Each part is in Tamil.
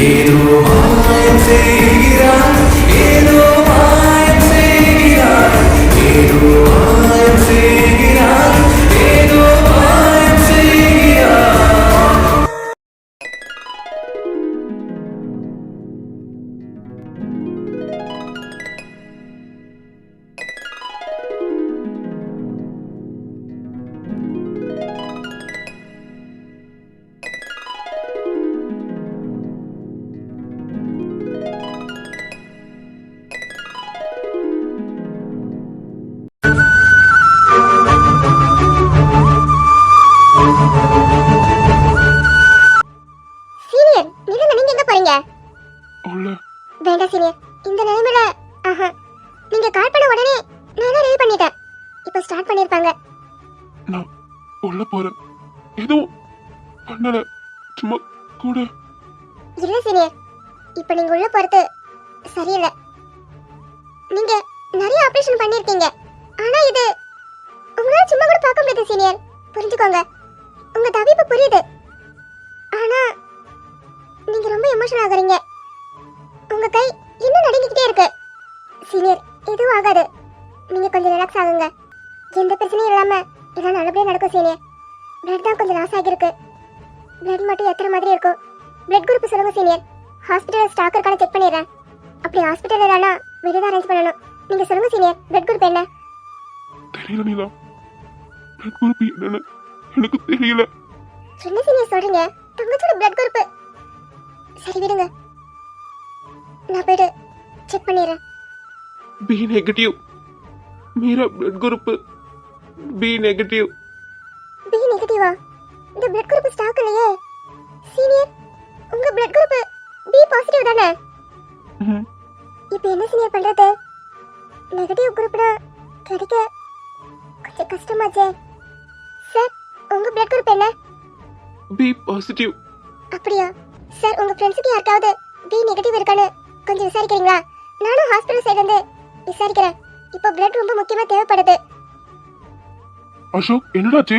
ஏதோ மாயம் செய்கிறாய், ஏதோ மாயம் செய்கிறாய், ஏதோ மாயம் செய்கிறாய், ஏதோ மாயம் செய்கிறாய். வேண்டாம் சீனியர், இந்த நிலைமையில நீங்க கால் பண்ண உடனே நான் ரெடி பண்ணிட்டேன். இப்போ ஸ்டார்ட் பண்ணிருப்பாங்க. நான் உள்ள போறேன். எதுவும் பண்ணல, சும்மா கூட. இல்ல சீனியர், இப்போ நீங்க உள்ள போறது சரியில்லை. நீங்க நிறைய ஆபரேஷன் பண்ணிருக்கீங்க, ஆனா இது உங்களால சும்மா கூட பார்க்க முடியாது சீனியர். புரிஞ்சுக்கோங்க, உங்க தவிப்பு புரியுது. ஆனா நீங்க ரொம்ப எமோஷனல் ஆகுறீங்க. உங்க கை இன்னும் நடுங்கிட்டே இருக்கு. சீனியர், எதுவும் ஆகாது. நீங்க கொஞ்சம் ரிலாக்ஸ் ஆகுங்க. எந்த பிரச்சனையும் இல்லாம எல்லாம் நல்லபடியா நடக்கும் சீனியர். பிளட் தான் கொஞ்சம் லாஸ் ஆகிருக்கு. பிளட் மட்டும் எத்தனை மாதிரி இருக்கும்? பிளட் குரூப் சொல்லுங்க சீனியர். ஹாஸ்பிட்டல் ஸ்டாக் இருக்கான செக் பண்ணிடுறேன். அப்படி ஹாஸ்பிட்டல் இல்லைனா வெளியே தான் அரேஞ்ச் பண்ணணும். நீங்க சொல்லுங்க சீனியர், பிளட் குரூப் என்ன? தெரியல நீலா, பிளட் குரூப் என்னன்னு எனக்கு தெரியல. என்ன சீனியர் சொல்றீங்க? தங்கச்சோட பிளட் குரூப். சரி விடுங்க, நான் போய்ட்டு செக் பண்ணிடுறேன். B negative. Meera blood group B negative. B நெகட்டிவா? இந்த பிளட் குரூப் ஸ்டாக் இல்லையே சீனியர். உங்க பிளட் குரூப் பி பாசிட்டிவ் தானே? இப்போ என்ன சீனியர் பண்றது? நெகட்டிவ் குரூப்னா கிடைக்க கொஞ்சம் கஷ்டமாச்சே. சார், உங்க பிளட் குரூப் என்ன? B positive. அப்படியா சார்? உங்க ஃப்ரெண்ட்ஸ்க்கு யாருக்காவது பி நெகட்டிவ் இருக்கான்னு கொஞ்சம் விசாரிக்கிறீங்களா? நானும் ஹாஸ்பிடல் சைடு வந்து விசாரிக்கிறேன். இப்போ பிளட் ரொம்ப முக்கியமா தேவைப்படுது. அசோக், என்னடாச்சு?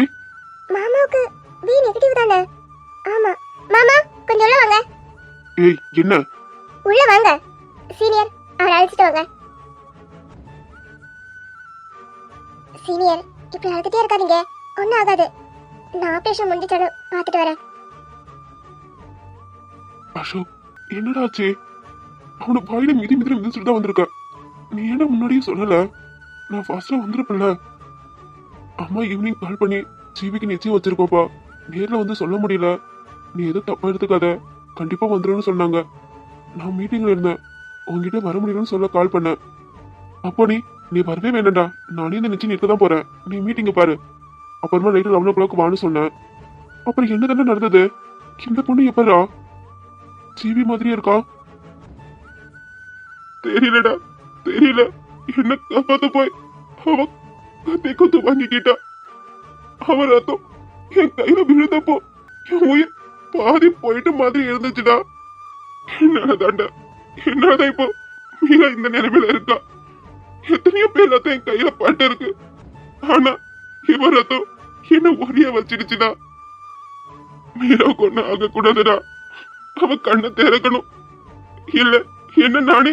மாமாவுக்கு பி நெகட்டிவ் தானே? ஆமா. மாமா, கொஞ்சம் உள்ள வாங்க. ஏய், என்ன? உள்ள வாங்க சீனியர், அவரை அழைச்சிட்டு வாங்க. சீனியர், இப்படி அழுதுட்டே இருக்காதீங்க, ஒன்றும் ஆகாது. நான் ஆபரேஷன் முடிஞ்சிட்டாலும் பார்த்துட்டு வரேன். அசோக், என்னடாச்சு? அவனை வாயில மிதி மிதிச்சுட்டு தான் வந்திருக்க. நீ என்ன முன்னாடியே சொல்லல? நான் ஃபாஸ்டா வந்திருப்பேன்ல. அம்மா ஈவினிங் கால் பண்ணி ஜிவிக்கு நிச்சயம் வச்சிருக்கோப்பா, நேரில் வந்து சொல்ல முடியல, நீ எதுவும் தப்பா எடுத்துக்காத, கண்டிப்பா வந்துருன்னு சொன்னாங்க. நான் மீட்டிங்ல இருந்தேன், உங்ககிட்ட வர முடியும்னு சொல்ல கால் பண்ணேன். அப்போ நீ வரவே வேண்டாம்டா, நானே இந்த நிச்சயம் இருக்க தான் போறேன், நீ மீட்டிங்க பாரு. அப்புறமா நைட்டு 11 o'clock வான்னு சொன்னேன். அப்புறம் என்ன தானே நடந்தது? இந்த பொண்ணு எப்படா ஜிவி மாதிரியே இருக்கா? தெரியலடா, தெரியல. என்ன காப்பாத்த போய் அவ கத்தி குத்து வாங்கிக்கிட்டா. அவன் ரத்தம் என் கையில விழுந்தப்போ என் உயிர் பாதி போயிட்டு மாதிரி இருந்துச்சுடா. என்னாலதாண்டா, என்னாலதான் இப்போ மீரா இந்த நிலைமையில இருக்கா. எத்தனையோ பேர் ரத்தம் என் கையில பட்டு இருக்கு, ஆனா இவன் ரத்தம் என்ன ஒரிய வச்சிடுச்சுடா. மீராவுக்கு ஒண்ணு ஆக கூடாதுடா. அவ கண்ணை திறக்கணும், இல்ல என்ன நானே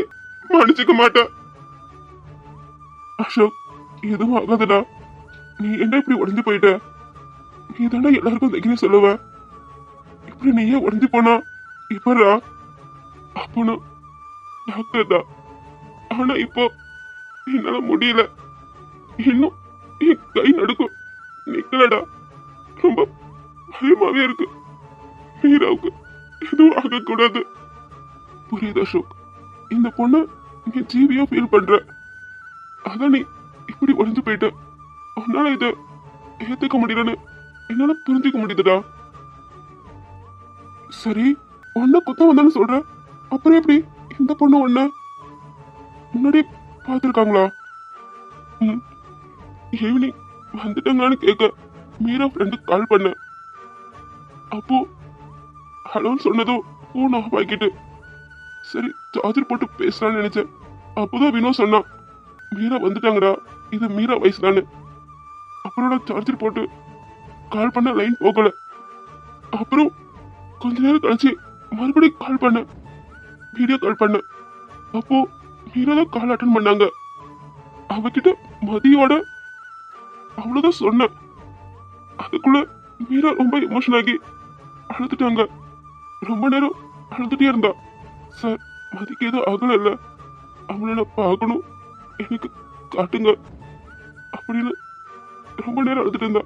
மன்னிச்சுக்க மாட்டேன். அசோக், எதுவும் ஆகாதுடா. நீ என்ன இப்படி உடஞ்சு போயிட்ட? நீ தானே எல்லாருக்கும் தைரியம் சொல்லுவ. இப்படி நீயே உடஞ்சு போனா இப்படா? அப்பனும் டாக்டர் தான், ஆனா இப்போ என்னால முடியல. இன்னும் என் கை நடுக்கும் நிக்கலடா. ரொம்ப பயமாவே இருக்கு. மீராவுக்கு எதுவும் ஆகக்கூடாது. புரியுது அசோக், இந்த பொண்ணு நீ ஜீவியா ஃபீல் பண்ற, அதான் நீ இப்படி உடஞ்சு போயிட்ட. உன்னால இத ஏத்துக்க முடியலன்னு என்னால புரிஞ்சுக்க முடியுதுடா. சரி, ஒன்ன குத்தம் வந்தான்னு சொல்ற, அப்புறம் எப்படி இந்த பொண்ணு ஒன்ன முன்னாடி பார்த்துருக்காங்களா? ஈவினிங் வந்துட்டாங்களான்னு கேட்க மீரா ஃப்ரெண்டுக்கு கால் பண்ண. அப்போ ஹலோன்னு சொன்னதும் போன் ஆஃப் ஆக்கிட்டு சரி சார்ஜர் போட்டு பேசலான்னு நினைச்சேன். அப்போதான் வினோ சொன்னான், மீரா வந்துட்டாங்கடா, இது மீரா வயசுதான்னு. அப்புறம் நான் சார்ஜர் போட்டு கால் பண்ண லைன் போகல. அப்புறம் கொஞ்ச நேரம் கழிச்சு மறுபடியும் கால் பண்ண, வீடியோ கால் பண்ண. அப்போ மீரா தான் கால் அட்டன் பண்ணாங்க. அவகிட்ட மதியோட அவ்வளவுதான் சொன்னேன். அதுக்குள்ள மீரா ரொம்ப எமோஷன் ஆகி அழுதுட்டாங்க. ரொம்ப நேரம் அழுதுட்டே இருந்தா. சார், மதிக்கு எதுவும் ஆகல இல்ல, அவங்கள நான் பார்க்கணும், எனக்கு காட்டுங்க அப்படின்னு ரொம்ப நேரம் அழுதுட்டு இருந்தா.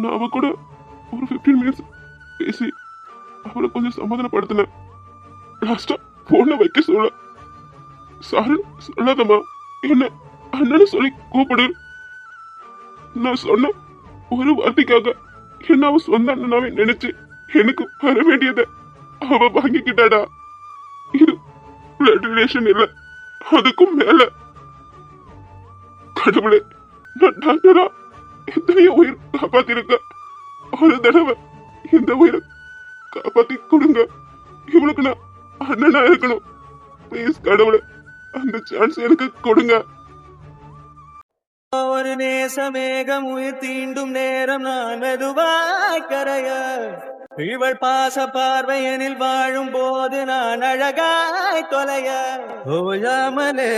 நான் அவ கூட ஒரு 15 மினிட்ஸ் பேசி அவளை கொஞ்சம் சமாதானப்படுத்தினேன். லாஸ்டா போன வைக்க சொல்ல, சாரு சொல்லாதம்மா, என்ன அண்ணன்னு சொல்லி கூப்பிடு. நான் சொன்ன ஒரு வார்த்தைக்காக என்ன அவ சொந்த அண்ணனாவே நினைச்சு எனக்கு வர வேண்டியதை அவ வாங்கிக்கிட்டாடா. இது பிளட் ரிலேஷன் இல்ல, அதுக்கும் மேல. கடவுளே, நான் டாக்டரா எத்தனையோ உயிர் காப்பாத்திருக்க, ஒரு தடவை இந்த உயிரை காப்பாத்தி கொடுங்க. இவளுக்கு நான் அண்ணனா இருக்கணும். ப்ளீஸ் கடவுளே, அந்த சான்ஸ் எனக்கு கொடுங்க. ஒரு நேசமேகம் உயிர் தீண்டும் நேரம் நான் மெதுவாய் கரைய, இவள் பாச பார்வையனில் வாழும் போது நான் அழகாய் தொலைய, ஓயாமலே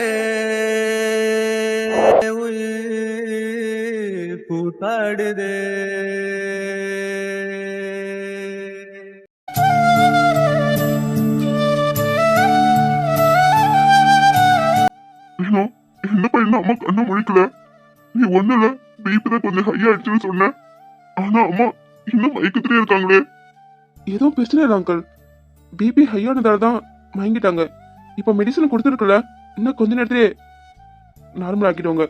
உயிர் பூத்தாடுதே. என்ன பையன் அம்மா கண்ண முழிக்கல? நீ ஒண்ணுல பிபி தான் கொஞ்சம் ஹை ஆயிடுச்சுன்னு சொன்ன, ஆனா அம்மா இன்னும் மயக்கத்திலே இருக்காங்களே. எதுவும் பிரச்சனை இல்லை அங்கிள், பிபி ஹை ஆனதால தான் மயங்கிட்டாங்க. இப்ப மெடிசன் கொடுத்துருக்குல்ல, இன்னும் கொஞ்ச நேரத்திலே நார்மல் ஆக்கிடுவாங்க.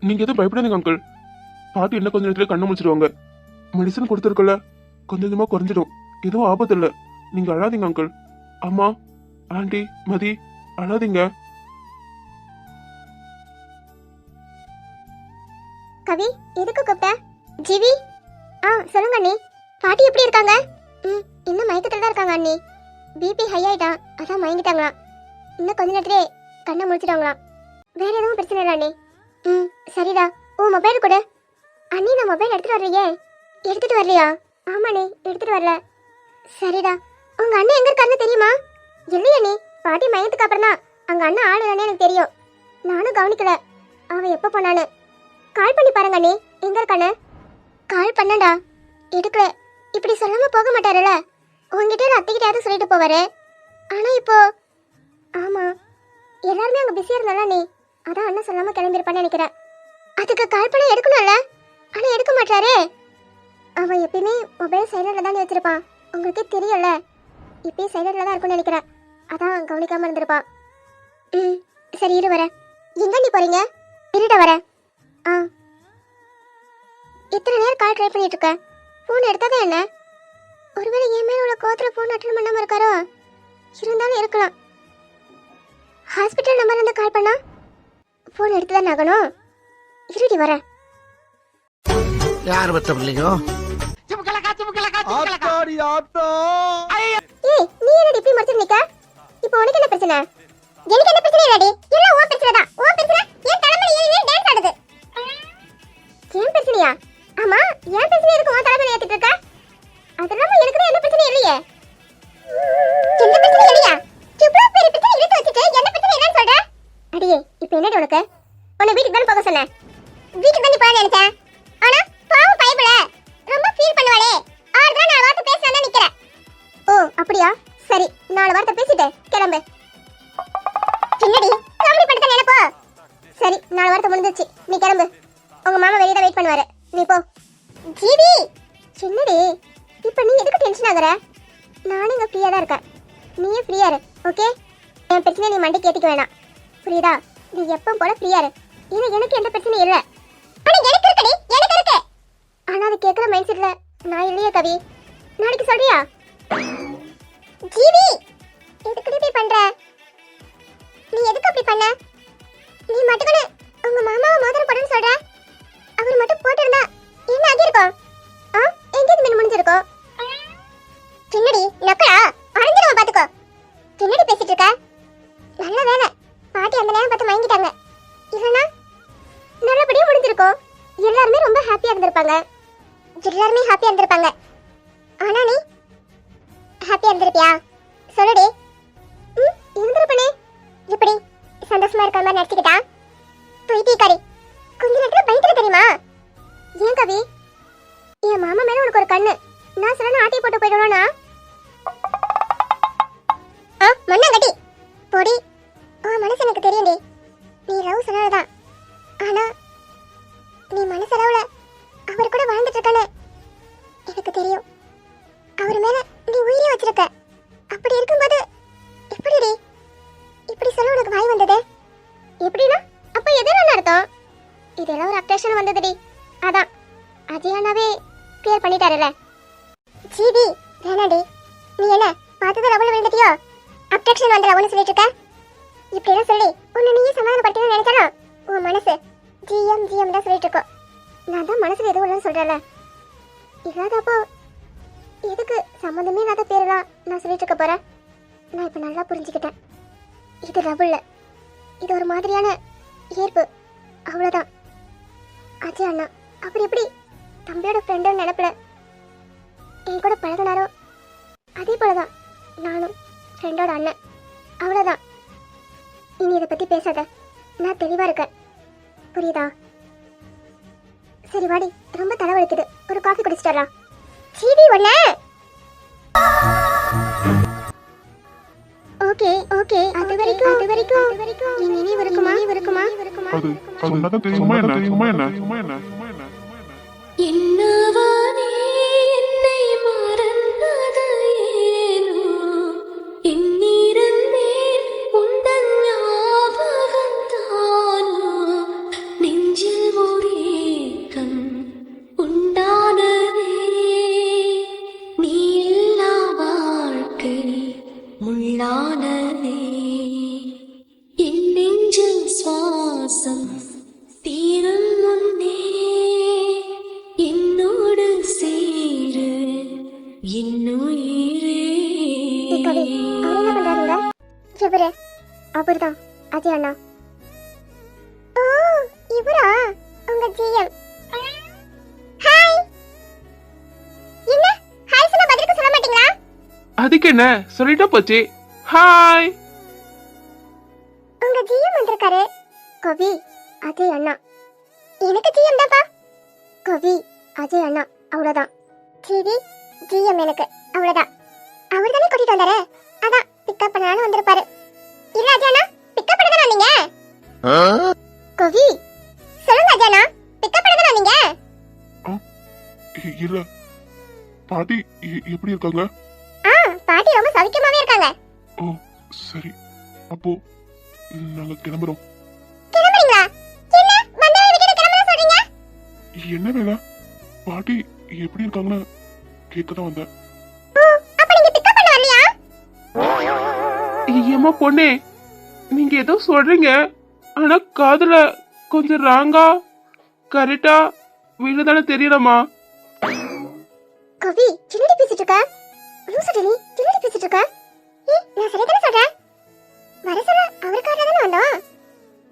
நீங்க எதுவும் பயப்படாதீங்க அங்கிள், பாட்டி இன்னும் கொஞ்ச நேரத்திலே கண்ணை முடிச்சிடுவாங்க. மெடிசன் கொடுத்துருக்குல்ல, கொஞ்சம் கொஞ்சமா குறைஞ்சிடும், எதுவும் ஆபத்து இல்லை. நீங்க அழாதீங்க அங்கிள். அம்மா, ஆண்டி, மதி, அழாதீங்க. கவி, எதுக்கு கூப்பிட்ட? ஜிவி, சொல்லுங்க அண்ணி. பாட்டி எப்படி இருக்காங்க? இன்னும் மயக்கத்துல தான் இருக்காங்க அண்ணி. பிபி ஹை ஆயிட்டான், அதான் மயங்கிட்டாங்களாம். இன்னும் கொஞ்ச நேரத்திலே கண்ணை முடிச்சிட்டாங்களாம். வேற எதுவும் பிரச்சனை இல்லை அண்ணி. சரிடா. மொபைல் கொடு. அண்ணி, நான் மொபைல் எடுத்துட்டு வரலையே. எடுத்துட்டு வரலையா? ஆமா அண்ணி, எடுத்துட்டு வரல. சரிடா. உங்க அண்ணன் எங்க இருக்காருன்னு தெரியுமா? இல்லையா அண்ணி, பாட்டி மயத்துக்கு அப்புறம் தான் அங்க அண்ணன் ஆளு எனக்கு தெரியும். நானும் கவனிக்கல அவ எப்ப போனான்னு. கால் பண்ணி பாருங்க அண்ணி, எங்க இருக்கானு. கால் பண்ணடா, எடுக்கல. இப்படி சொல்லாம போக மாட்டாருல. உங்ககிட்ட அத்தைக்கிட்டயாவது சொல்லிட்டு போவாரு. ஆனா இப்போ ஆமா, எல்லாருமே அங்க பிஸியா இருந்தால நீ, அதான் அண்ணன் சொல்லாம கிளம்பிருப்பான்னு நினைக்கிறேன். அதுக்கு கால் பண்ண எடுக்கணும்ல, ஆனா எடுக்க மாட்டாரு. அவன் எப்பயுமே மொபைல் சைலண்ட்ல தான் வச்சிருப்பான், உங்களுக்கே தெரியல. இப்பயும் சைலண்ட்ல தான் இருக்கும்னு நினைக்கிறேன், அதான் கவனிக்காம இருந்திருப்பான். சரி இரு வரேன். எங்க நீ போறீங்க? இருட்ட வரேன். எத்தனை நேரம் கால் ட்ரை பண்ணிட்டு இருக்க? ஃபோன் எடுத்ததே என்ன? ஒருவேளை என் மேல உள்ள கோத்துல ஃபோன் அட்டன் பண்ணாம இருக்காரோ? இருந்தாலும் இருக்கலாம். ஹாஸ்பிட்டல் நம்பர்ல இருந்து கால் பண்ணா ஃபோன் எடுத்து தான் ஆகணும். இருடி வரேன். யார் பத்த பிள்ளைங்க? ஏய், நீ என்னடி இப்படி மறைச்சு நிக்க? இப்போ உனக்கு என்ன பிரச்சனை? எனக்கு என்ன பிரச்சனை இல்லடி, எல்லாம் உன் பிரச்சனை தான். உன் பிரச்சனை என் தலைமையில ஏறி டான்ஸ் ஆடுது. ஏன் பிரச்சனையா? ஆமா, ஏன் பிரச்சனை இருக்கு உன் தலைமையில ஏத்திட்டு இருக்க? அதெல்லாம் எனக்கு என்ன பிரச்சனை இல்லையே. என்ன பிரச்சனை இல்லையா? இவ்வளவு பெரிய பிரச்சனை இழுத்து வச்சிட்டு என்ன பிரச்சனை இல்லைன்னு சொல்ற? அடியே, இப்போ என்னடி உனக்கு? உன்னை வீட்டுக்கு தான் போக சொன்னேன். வீட்டுக்கு தான் நீ போக நினைச்சேன். ஆனா பாவம் பயப்பட ரொம்ப ஃபீல் பண்ணுவாளே, ஆறுதலா 4 வார்த்தை பேசலாம்னு நிக்கிறேன். ஓ அப்படியா? சரி, 4 வார்த்தை பேசிட்டு கிளம்பு. என்னடி காமெடி பண்ணிட்ட நினைப்போ? சரி, 4 வார்த்தை முடிஞ்சிச்சு, நீ கிளம்பு. உங்க மாமா வெளியே தான் வெயிட் பண்ணுவாரு, நீ போ. ஜிவி, என்னடி இப்போ நீ எதுக்கு டென்ஷன் ஆகுற? நானும் இங்க ஃப்ரீயா தான் இருக்கேன், நீயே ஃப்ரீயா இரு. ஓகே, என் பிரச்சனை நீ மண்டை கேட்டிக்க வேணாம், புரியுதா? நீ எப்பவும் போல ஃப்ரீயா இரு. எனக்கு எந்த பிரச்சனையும் இல்ல. ஆனா எனக்கு இருக்குடி, எனக்கு இருக்கு. ஆனா அது கேக்குற மைண்ட் செட்ல நான் இல்லையே கவி. நாளைக்கு சொல்றியா? ஜிவி, எதுக்கு இப்படி பண்ற? நீ எதுக்கு அப்படி பண்ண? நீ மட்டும் உங்க மாமாவை மோதிரம் போடுன்னு சொல்ற. அவர் மட்டும் போட்டிருந்தா என்ன ஆகியிருக்கும்? எங்கேஜ்மெண்ட் முடிஞ்சிருக்கும். என்னடி நக்கலா? அரைஞ்சிருவா பாத்துக்கோ. என்னடி பேசிட்டு இருக்க? நல்ல வேலை பாட்டி அந்த நேரம் பார்த்து மயங்கிட்டாங்க, இல்லைன்னா நல்லபடியா முடிஞ்சிருக்கும். எல்லாருமே ரொம்ப ஹாப்பியா இருந்திருப்பாங்க. எல்லாருமே ஹாப்பியா இருந்திருப்பாங்க. ஆனா நீ ஹாப்பியா இருந்திருப்பியா? சொல்லுடி. இருந்திருப்பனே. எப்படி சந்தோஷமா இருக்கிற மாதிரி நடிச்சுக்கிட்டா? பைத்தியக்காரி, கொஞ்ச நேரத்துல பயந்துட்டு தெரியுமா? ஏன் கவி, என் மாமா மேல உனக்கு ஒரு கண்ணு, நான் சொல்ல ஆட்டி போட்டு போயிடணும்னா மண்ணாங்கட்டி பொடி. உன் மனசு எனக்கு தெரியும்டி, நீ லவ் சொன்னதுதான். ஆனா நீ மனசளவுல அவர் கூட வாழ்ந்துட்டு இருக்கன்னு எனக்கு தெரியும். அவர் மேல நீ உயிரே வச்சிருக்க. அப்படி இருக்கும்போது எப்படிடி இப்படி சொல்ல உனக்கு வாய் வந்தது? எப்படின்னா அப்ப எதனால அர்த்தம்? இதெல்லாம் ஒரு அப்டேஷன் வந்ததுடி. அதான் அஜயானாவே கிளியர் பண்ணிட்டாருல. ஜிடி வேணாடி, நீ என்ன பார்த்தது லவ்ல விழுந்துட்டியோ? அப்டேஷன் வந்துடுறவனு சொல்லிட்டு இருக்க. இப்படிலாம் சொல்லி உன்னை நீயே சமாதானப்படுத்தணும்னு நினைச்சாலும் உன் மனசு ஜிஎம் ஜிஎம் தான் சொல்லிட்டு இருக்கோம். நான் தான் மனசுல எதுவும் இல்லைன்னு சொல்றேன்ல. இல்லாதப்போ எதுக்கு சம்மந்தமே இல்லாத பேரெல்லாம் நான் சொல்லிட்டு இருக்க போறேன்? நான் இப்ப நல்லா புரிஞ்சுக்கிட்டேன். இது லவ் இல்ல, இது ஒரு மாதிரியான ஈர்ப்பு, அவ்வளவுதான். அஜய் அண்ணா அவர் எப்படி தம்பியோட ஃப்ரெண்டு நினைப்புல என் கூட பழகினாரோ அதே போலதான் நானும் ஃப்ரெண்டோட அண்ணன், அவ்வளவுதான். இனி இதை பத்தி பேசாத, நான் தெளிவா இருக்கேன், புரியுதா? சரி வாடி, ரொம்ப தலைவலிக்குது, ஒரு காஃபி குடிச்சிட்டு வரலாம். சீடி ஒண்ண. ஓகே ஓகே, அது வரைக்கும் என் நினைவு இருக்குமா? அது சொன்னதான் தெரியுமா என்ன? என்னவானே என்னை மறந்தது ஏனோ, எண்ணிருந்தேன் உந்தன் ஞாபகத்தானோ, நெஞ்சில் ஒரு ஏக்கம் உண்டானதே, நீ இல்லா வாழ்க்கை முள்ளானதே, என் நெஞ்சில் சுவாசம் தீரும் முன்னே என்னோடு சேரு என்னுயிரே. அவர்தான் அஜய் அண்ணா. ஓ இவரா உங்க ஜிஎம்? ஹாய். என்ன ஹாய் சொன்னா பதிலுக்கு சொல்ல மாட்டீங்களா? அதுக்கு என்ன, சொல்லிட்டா போச்சு. ஹாய். உங்க ஜிஎம் வந்திருக்காரு. கவி அஜய் அண்ணா. எனக்கு ஜிஎம் தான்ப்பா. கவி அஜய் அண்ணா, அவ்வளவுதான். ஜிவி ஜிஎம் எனக்கு, அவ்வளவுதான். அவர் தானே கூட்டிட்டு வந்தாரு, அதான் பிக்கப் பண்ணாலும் வந்திருப்பாரு. இல்ல அஜய் அண்ணா, பிக்கப் பண்ண தானே வந்தீங்க? கவி சொல்லுங்க அஜய் அண்ணா, பிக்கப் பண்ண தானே வந்தீங்க? இல்ல பாட்டி எப்படி இருக்காங்க? பாட்டி ரொம்ப சௌக்கியமாவே இருக்காங்க. ஓ சரி, அப்போ நாங்க கிளம்புறோம். கிளம்புறீங்களா? என்ன வந்தவரை விட்டுட்டு கிளம்புறேன்னு சொல்றீங்க? என்ன வேலை? பாட்டி எப்படி இருக்காங்கன்னு கேட்கதான் வந்தேன். அப்ப நீங்க பிக்கப் பண்ண வரலையா? ஏம்மா பொண்ணே, நீங்க ஏதோ சொல்றீங்க, ஆனா காதுல கொஞ்சம் ராங்கா கரெக்டா விழுதானே தெரியலமா. கவி என்னடி பேசிட்டு இருக்க? லூசுடி நீ, என்னடி பேசிட்டு இருக்க? நான் சரிதானே சொல்றேன்? வர சொல்ல அவருக்காக தானே வந்தோம்.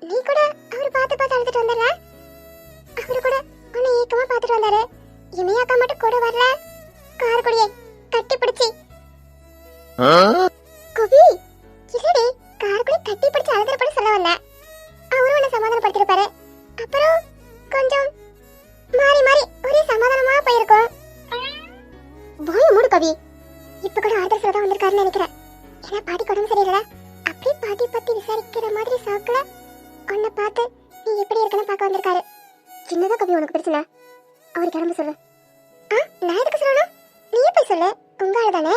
நீ கூட அவர் பார்த்து அழுதுட்டு வந்தல. அவரு கூட உன்னை ஏக்கமா பார்த்துட்டு வந்தாரு. இமையாக்கா மட்டும் கூட வரல. கார் கொடியை கட்டி பிடிச்சி. கவி இல்லடி, கார் கொடி கட்டி பிடிச்சி அழுதுறப்பட சொல்ல வந்தேன். அவரும் உன்னை சமாதானப்படுத்திருப்பாரு. அப்புறம் கொஞ்சம் மாறி மாறி ஒரே சமாதானமா போயிருக்கும். வாய மூடு கவி. இப்ப கூட ஆர்டர் சொல்லதான் வந்திருக்காருன்னு நினைக்கிறேன். ஏன்னா பாட்டி உடம்பு சரியில்லை, அப்படியே பாட்டி பத்தி விசாரிக்கிற மாதிரி சாக்குல உன்னை பார்த்து நீ எப்படி இருக்கன்னு பார்க்க வந்திருக்காரு. சின்னதா கவி உனக்கு பிரச்சனை, அவர் கிளம்ப சொல்லு. நான் எதுக்கு சொல்லணும்? நீயே போய் சொல்லு, உங்க ஆளு தானே.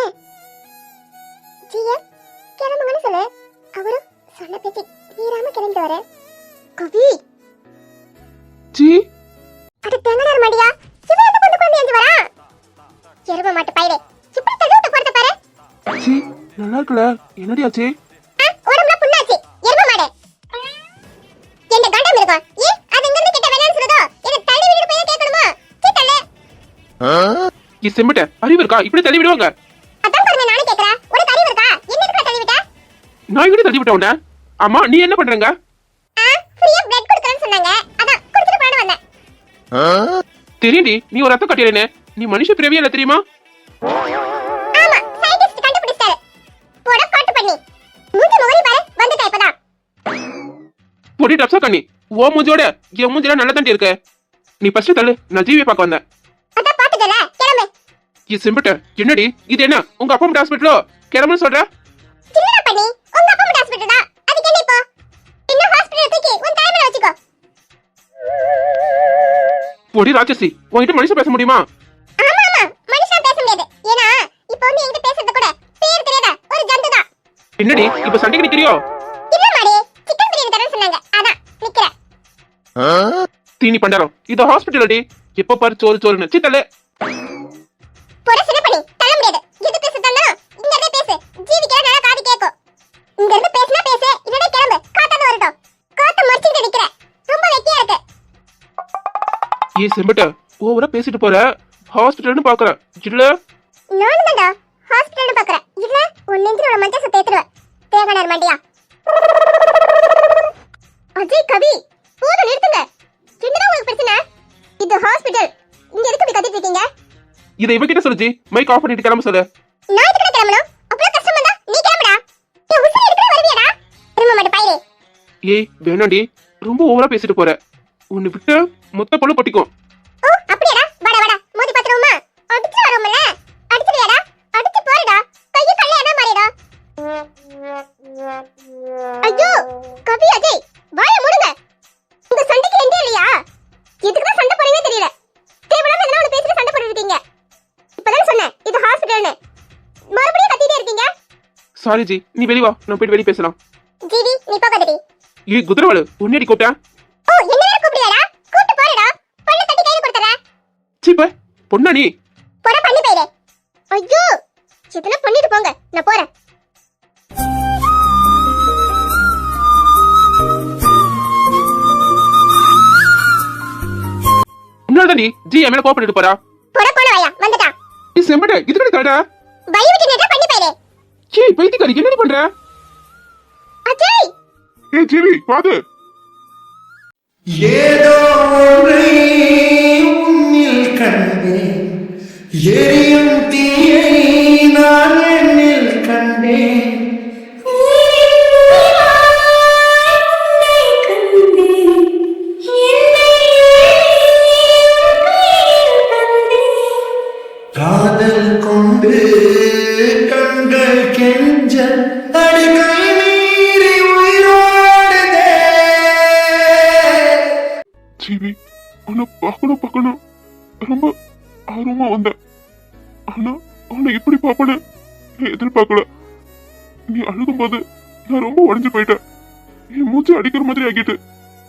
ஜியா கிளம்புங்கன்னு சொல்லு. அவரும் சொன்ன பேச்சு மீறாம கிளம்பி வர. கவி ஜி அது தேங்காய் மாடியா? இவன் எந்த பொண்ணு குழந்தை எஞ்சி வரா? எரும மாட்டு பையலே, இப்படி தள்ளி விட்டு போறத பாரு. ஜி நல்லா இருக்கல, என்னடி ஆச்சு? உடம்புல புண்ணாச்சு, எரும மாடு. என்ன கண்டம் இருக்கும்? அது இங்க இருந்து கிட்ட வேலைன்னு சொல்லுதோ, என்ன தள்ளி விட்டு போய் கேட்கணுமா? சீத்தல்ல. செம்பிட்ட அறிவு இருக்கா? இப்படி தள்ளி விடுவாங்க? அதான் பாருங்க, நானே கேக்குறேன். உனக்கு அறிவு இருக்கா? என்ன இதுக்குள்ள தள்ளி விட்ட? நான் இப்படி தள்ளி விட்ட உன்ன? அம்மா நீ என்ன பண்றங்க? ஃப்ரீயா பிரெட் கொடுக்கறேன்னு சொன்னாங்க, அதான் குடிச்சிட்டு போறேன்னு வந்தேன். தெரியும்டி, நீ ஒரு ரத்த கட்டியறேன்னு. நீ மனுஷ பிறவியே இல்ல தெரியுமா? ஆமா, சயின்டிஸ்ட் கண்டுபிடிச்ச பொடி டப்ஸா கண்ணி ஓ மூஞ்சோட என் மூஞ்சில நல்லா தாண்டி இருக்கு. நீ ஃபர்ஸ்ட் தள்ளு, நான் ஜிவி பார்க்க வந்தேன். அதான் பாத்துட்டல, கிளம்பு. இது சிம்பிட்ட என்னடி இது என்ன உங்க அப்பா அம்மா ஹாஸ்பிட்டலோ கிளம்புன்னு சொல்ற? இல்லடா பண்ணி, உங்க அப்பா அம்மா ஹாஸ்பிடல் தான். அதுக்கு என்ன இப்போ? இன்னும் ஹாஸ்பிடல் தூக்கி உன் தலைமையில வச்சுக்கோ. பொடி ராட்சசி, உன்கிட்ட மனுஷன் பேச முடியுமா? ஆமா ஆமா, மனுஷன் பேச முடியாது. ஏன்னா இப்போ வந்து என்கிட்ட பேசுறது கூட பேர் தெரியாத ஒரு ஜந்து தான். என்னடி இப்ப சண்டைக்கு நிக்கிறியோ? இல்ல மாடி, சிக்கன் பிரியாணி தரேன்னு சொன்னாங்க. அதான் நிக்கிறேன். தீனி பண்டாரம் இது ஹாஸ்பிட்டல் அடி. எப்ப பாரு சோறு சோறுன்னு சித்தல. போட சின்ன பண்ணி தள்ள முடியாது. எது பேச தந்தாலும் இங்க இருந்தே பேசு. ஜீவிக்கே நல்லா காது கேக்கும். இங்க இருந்து பேசினா பேசு, இல்லனா கிளம்பு. காத்தால வரட்டும். காத்த மொச்சிட்டு நிக்கிற. ரொம்ப வெட்டியா இருக்கு. ஏ செம்பட்ட ஓவரா பேசிட்டு போற. ஹாஸ்பிட்டல்னு பாக்குறேன் இல்ல? நானும் தான்டா ஹாஸ்பிடல்னு பாக்குறேன். இல்ல உன் நெஞ்சிரோட மஞ்சள் சத்தை ஏத்துருவேன். தேகனார் மண்டியா. அஜய் கவி போதும் நிறுத்துங்க. என்னடா உங்களுக்கு பிரச்சனை? இது ஹாஸ்பிடல். இங்க எதுக்கு இப்படி கத்திட்டு இருக்கீங்க? இதை இவகிட்ட சொல்லுச்சு. மைக் ஆஃப் பண்ணிட்டு கிளம்ப சொல்லு. நான் எதுக்கு கிளம்பணும்? அவ்வளவு கஷ்டம் வந்தா நீ கிளம்புடா. நீ உசுரை எடுக்க வருவியாடா? திரும்ப மாட்ட பைரே. ஏய் வேணாண்டி, ரொம்ப ஓவரா பேசிட்டு போற. உன்னை விட்டு மொத்த பொண்ணு பொட்டிக்கும். ஓ அப்படியாடா? வாடா வாடா மோதி பாத்துறோமா? அடிச்சு வரோம்ல. அடிச்சுறியாடா? அடிச்சு போறடா. கைய கல்லையாடா மாறிடா. ஐயோ கவி அஜய் வாயை மூடுங்க. உங்க சண்டைக்கு ரெண்டே இல்லையா? எதுக்கு தான் சண்டை போறீங்கன்னு தெரியல. தேவலாம் எதனா ஒன்னு பேசிட்டு சண்டை போட்டுட்டு இருக்கீங்க. இப்பதான் சொன்னேன் இது ஹாஸ்பிடல்னு. மறுபடியும் கத்திட்டே இருக்கீங்க. சாரி ஜி, நீ வெளிய வா, நான் போயிட்டு வெளிய பேசலாம். ஜிவி நீ போகாதடி. ஏய் குதிரவாளு, உன்னடி கூப்பிட்டா? ஓ என்ன நேரம் கூப்பிடுறியாடா? கூப்பிட்டு போறடா. பண்ண தட்டி கையில கொடுத்தறேன். சீப்ப பொண்ணா நீ? போடா பண்ணி போயிரு. ஐயோ சித்தன பண்ணிட்டு போங்க, நான் போறேன். உன்னாலதாண்டி ஜி என் மேல கோபப்பட்டு போறா. போடா போன வாயா வந்துட்டான். நீ செம்பட்ட இதுக்கு கரெக்டா? பை விட்டு நேரா பண்ணி போயிரு. ஏய் பைத்தியக்காரி என்னடி பண்ற? அஜய் ஏ ஜிவி பாது. ஏதோ ஒன்றை உன்னில் கண்டேன், எரியும் தீயை நான் என்னில் கண்டேன். காதல் கொண்டு கண்கள் கெஞ்ச அடிக்கை மீறி உயிரோடுதே. ஜிவி உன்னை பார்க்கணும் ரொம்ப ஆர்வமா வந்தேன். ஆனா உன்னை இப்படி பாப்பேன்னு நீ எதிர்பார்க்கல. நீ அழுகும் போது நான் ரொம்ப உடைஞ்சு போயிட்டேன். என் மூச்சு அடிக்கிற மாதிரி ஆகிட்டு.